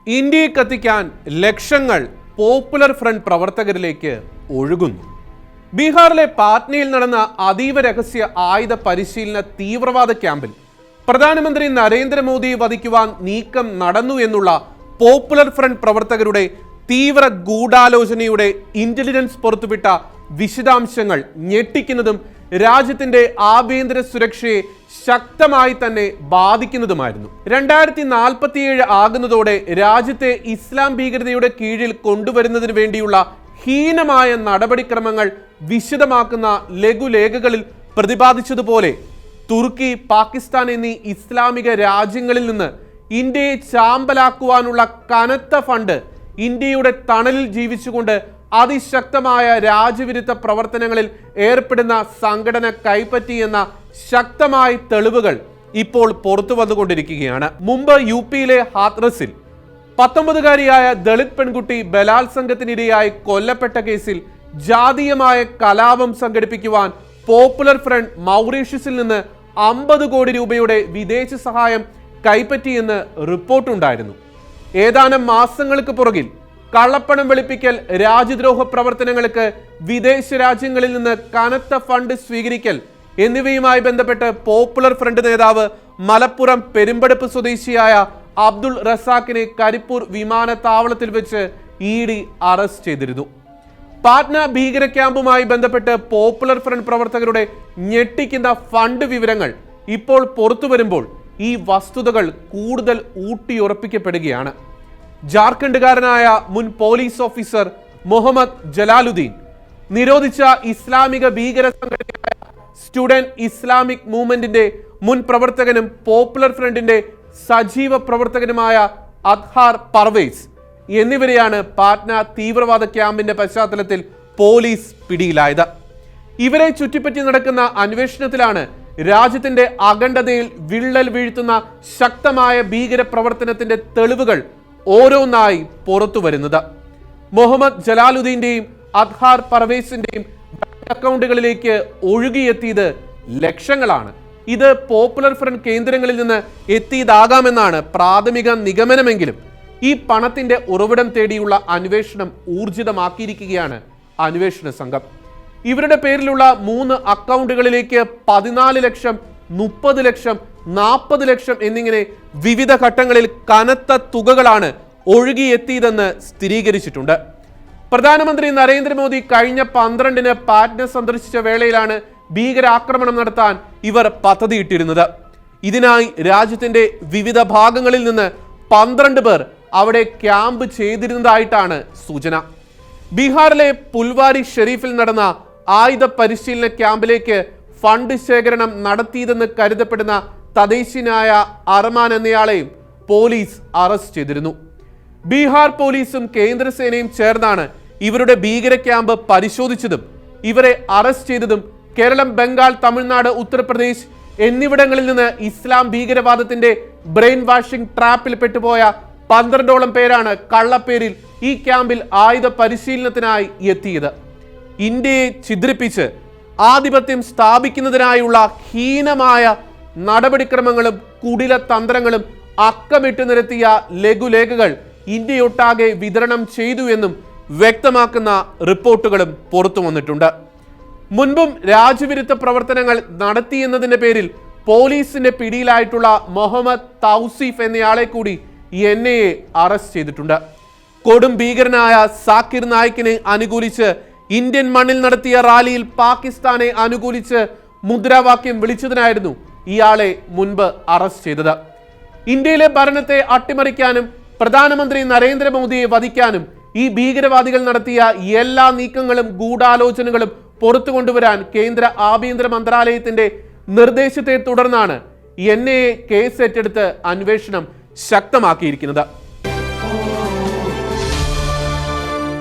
ഇന്ത്യയെ കത്തിക്കാൻ ലക്ഷങ്ങൾ പോപ്പുലർ ഫ്രണ്ട് പ്രവർത്തകരിലേക്ക് ഒഴുകുന്നു. ബീഹാറിലെ പാറ്റ്നയിൽ നടന്ന അതീവ രഹസ്യ ആയുധ പരിശീലന തീവ്രവാദ ക്യാമ്പിൽ പ്രധാനമന്ത്രി നരേന്ദ്രമോദിയെ വധിക്കുവാൻ നീക്കം നടന്നു എന്നുള്ള പോപ്പുലർ ഫ്രണ്ട് പ്രവർത്തകരുടെ തീവ്ര ഗൂഢാലോചനയുടെ ഇന്റലിജൻസ് പുറത്തുവിട്ട വിശദാംശങ്ങൾ ഞെട്ടിക്കുന്നതും രാജ്യത്തിന്റെ ആഭ്യന്തര സുരക്ഷയെ ശക്തമായി തന്നെ ബാധിക്കുന്നതുമായിരുന്നു. 2047 ആകുന്നതോടെ രാജ്യത്തെ ഇസ്ലാം ഭീകരതയുടെ കീഴിൽ കൊണ്ടുവരുന്നതിന് വേണ്ടിയുള്ള ഹീനമായ നടപടിക്രമങ്ങൾ വിശദമാക്കുന്ന ലഘുലേഖകളിൽ പ്രതിപാദിച്ചതുപോലെ തുർക്കി, പാകിസ്ഥാൻ എന്നീ ഇസ്ലാമിക രാജ്യങ്ങളിൽ നിന്ന് ഇന്ത്യയെ ചാമ്പലാക്കുവാനുള്ള കനത്ത ഫണ്ട് ഇന്ത്യയുടെ തണലിൽ ജീവിച്ചുകൊണ്ട് അതിശക്തമായ രാജ്യവിരുദ്ധ പ്രവർത്തനങ്ങളിൽ ഏർപ്പെടുന്ന സംഘടന കൈപ്പറ്റി എന്ന ശക്തമായ തെളിവുകൾ ഇപ്പോൾ പുറത്തു വന്നുകൊണ്ടിരിക്കുകയാണ്. മുമ്പ് യുപിയിലെ ഹാത്രസിൽ 19കാരിയായ ദളിത് പെൺകുട്ടി ബലാത്സംഗത്തിനിരയായി കൊല്ലപ്പെട്ട കേസിൽ ജാതീയമായ കലാപം സംഘടിപ്പിക്കുവാൻ പോപ്പുലർ ഫ്രണ്ട് മൗറീഷ്യസിൽ നിന്ന് 50 കോടി രൂപയുടെ വിദേശ സഹായം കൈപ്പറ്റിയെന്ന് റിപ്പോർട്ടുണ്ടായിരുന്നു. ഏതാനും മാസങ്ങൾക്ക് പുറകിൽ കള്ളപ്പണം വെളുപ്പിക്കൽ, രാജ്യദ്രോഹ പ്രവർത്തനങ്ങൾക്ക് വിദേശ രാജ്യങ്ങളിൽ നിന്ന് കനത്ത ഫണ്ട് സ്വീകരിക്കൽ എന്നിവയുമായി ബന്ധപ്പെട്ട് പോപ്പുലർ ഫ്രണ്ട് നേതാവ് മലപ്പുറം പെരുമ്പടപ്പ് സ്വദേശിയായ അബ്ദുൾ റസാഖിനെ കരിപ്പൂർ വിമാനത്താവളത്തിൽ വെച്ച് ED അറസ്റ്റ് ചെയ്തിരുന്നു. പാറ്റ്ന ഭീകര ക്യാമ്പുമായി ബന്ധപ്പെട്ട് പോപ്പുലർ ഫ്രണ്ട് പ്രവർത്തകരുടെ ഞെട്ടിക്കുന്ന ഫണ്ട് വിവരങ്ങൾ ഇപ്പോൾ പുറത്തു വരുമ്പോൾ ഈ വസ്തുതകൾ കൂടുതൽ ഊട്ടിയുറപ്പിക്കപ്പെടുകയാണ്. ജാർഖണ്ഡുകാരനായ മുൻ പോലീസ് ഓഫീസർ മുഹമ്മദ് ജലാലുദ്ദീൻ നിരോധിച്ച ഇസ്ലാമിക ഭീകര സംഘടനയായ സ്റ്റുഡന്റ് ഇസ്ലാമിക് മൂവ്മെന്റിന്റെ മുൻ പ്രവർത്തകനും പോപ്പുലർ ഫ്രണ്ടിന്റെ സജീവ പ്രവർത്തകനുമായ അദ്ഹാർ പർവേസ് എന്നിവരെയാണ് പാറ്റ്ന തീവ്രവാദ ക്യാമ്പിന്റെ പശ്ചാത്തലത്തിൽ പോലീസ് പിടിയിലായത്. ഇവരെ ചുറ്റിപ്പറ്റി നടക്കുന്ന അന്വേഷണത്തിലാണ് രാജ്യത്തിന്റെ അഖണ്ഡതയിൽ വിള്ളൽ വീഴ്ത്തുന്ന ശക്തമായ ഭീകര പ്രവർത്തനത്തിന്റെ തെളിവുകൾ ഓരോന്നായി പുറത്തു വരുന്നത്. മുഹമ്മദ് ജലാലുദ്ദീന്റെയും അദ്ഹാർ പർവേസിന്റെയും ബാങ്ക് അക്കൗണ്ടുകളിലേക്ക് ഒഴുകിയെത്തിയത് ലക്ഷങ്ങളാണ്. ഇത് പോപ്പുലർ ഫ്രണ്ട് കേന്ദ്രങ്ങളിൽ നിന്ന് എത്തിയതാകാമെന്നാണ് പ്രാഥമിക നിഗമനമെങ്കിലും ഈ പണത്തിന്റെ ഉറവിടം തേടിയുള്ള അന്വേഷണം ഊർജിതമാക്കിയിരിക്കുകയാണ് അന്വേഷണ സംഘം. ഇവരുടെ പേരിലുള്ള 3 അക്കൗണ്ടുകളിലേക്ക് 14 ലക്ഷം, 30 ലക്ഷം, 40 ലക്ഷം എന്നിങ്ങനെ വിവിധ ഘട്ടങ്ങളിൽ കനത്ത തുകകളാണ് ഒഴുകിയെത്തിയതെന്ന് സ്ഥിരീകരിച്ചിട്ടുണ്ട്. പ്രധാനമന്ത്രി നരേന്ദ്രമോദി കഴിഞ്ഞ 12-ന് പാറ്റ്ന സന്ദർശിച്ച വേളയിലാണ് ഭീകരാക്രമണം നടത്താൻ ഇവർ പദ്ധതിയിട്ടിരുന്നത്. ഇതിനായി രാജ്യത്തിന്റെ വിവിധ ഭാഗങ്ങളിൽ നിന്ന് 12 പേർ അവിടെ ക്യാമ്പ് ചെയ്തിരുന്നതായിട്ടാണ് സൂചന. ബീഹാറിലെ പുൽവാരി ഷെരീഫിൽ നടന്ന ആയുധ പരിശീലന ക്യാമ്പിലേക്ക് ഫണ്ട് ശേഖരണം നടത്തിയതെന്ന് കരുതപ്പെടുന്ന തദ്ദേശീയനായ അർമാൻ എന്നയാളെയും പോലീസ് അറസ്റ്റ് ചെയ്തിരുന്നു. ബീഹാർ പോലീസും കേന്ദ്രസേനയും ചേർന്നാണ് ഇവരുടെ ഭീകര ക്യാമ്പ് പരിശോധിച്ചതും ഇവരെ അറസ്റ്റ് ചെയ്തതും. കേരളം, ബംഗാൾ, തമിഴ്നാട്, ഉത്തർപ്രദേശ് എന്നിവിടങ്ങളിൽ നിന്ന് ഇസ്ലാം ഭീകരവാദത്തിന്റെ ബ്രെയിൻ വാഷിംഗ് ട്രാപ്പിൽ പെട്ടുപോയ 12ഓളം പേരാണ് കള്ളപ്പേരിൽ ഈ ക്യാമ്പിൽ ആയുധ പരിശീലനത്തിനായി എത്തിയത്. ഇന്ത്യയെ ഛിദ്രിപ്പിച്ച് ആധിപത്യം സ്ഥാപിക്കുന്നതിനായുള്ള ഹീനമായ നടപടിക്രമങ്ങളും കുടില തന്ത്രങ്ങളും അക്കമിട്ട് നിരത്തിയ ലഘുലേഖകൾ ഇന്ത്യയൊട്ടാകെ വിതരണം ചെയ്തു എന്നും വ്യക്തമാക്കുന്ന റിപ്പോർട്ടുകളും പുറത്തു വന്നിട്ടുണ്ട്. മുൻപും രാജ്യവിരുദ്ധ പ്രവർത്തനങ്ങൾ നടത്തിയെന്നതിന്റെ പേരിൽ പോലീസിന്റെ പിടിയിലായിട്ടുള്ള മുഹമ്മദ് തൗസീഫ് എന്നയാളെ കൂടി NIA അറസ്റ്റ് ചെയ്തിട്ടുണ്ട്. കൊടും ഭീകരനായ സാക്കിർ നായിക്കിനെ അനുകൂലിച്ച് ഇന്ത്യൻ മണ്ണിൽ നടത്തിയ റാലിയിൽ പാകിസ്ഥാനെ അനുകൂലിച്ച് മുദ്രാവാക്യം വിളിച്ചതിനായിരുന്നു ഇയാളെ മുൻപ് അറസ്റ്റ് ചെയ്തത്. ഇന്ത്യയിലെ ഭരണത്തെ അട്ടിമറിക്കാനും പ്രധാനമന്ത്രി നരേന്ദ്രമോദിയെ വധിക്കാനും ഈ ഭീകരവാദികൾ നടത്തിയ എല്ലാ നീക്കങ്ങളും ഗൂഢാലോചനകളും പുറത്തു കൊണ്ടുവരാൻ കേന്ദ്ര ആഭ്യന്തര മന്ത്രാലയത്തിന്റെ നിർദ്ദേശത്തെ തുടർന്നാണ് NIA കേസ് ഏറ്റെടുത്ത് അന്വേഷണം ശക്തമാക്കിയിരിക്കുന്നത്.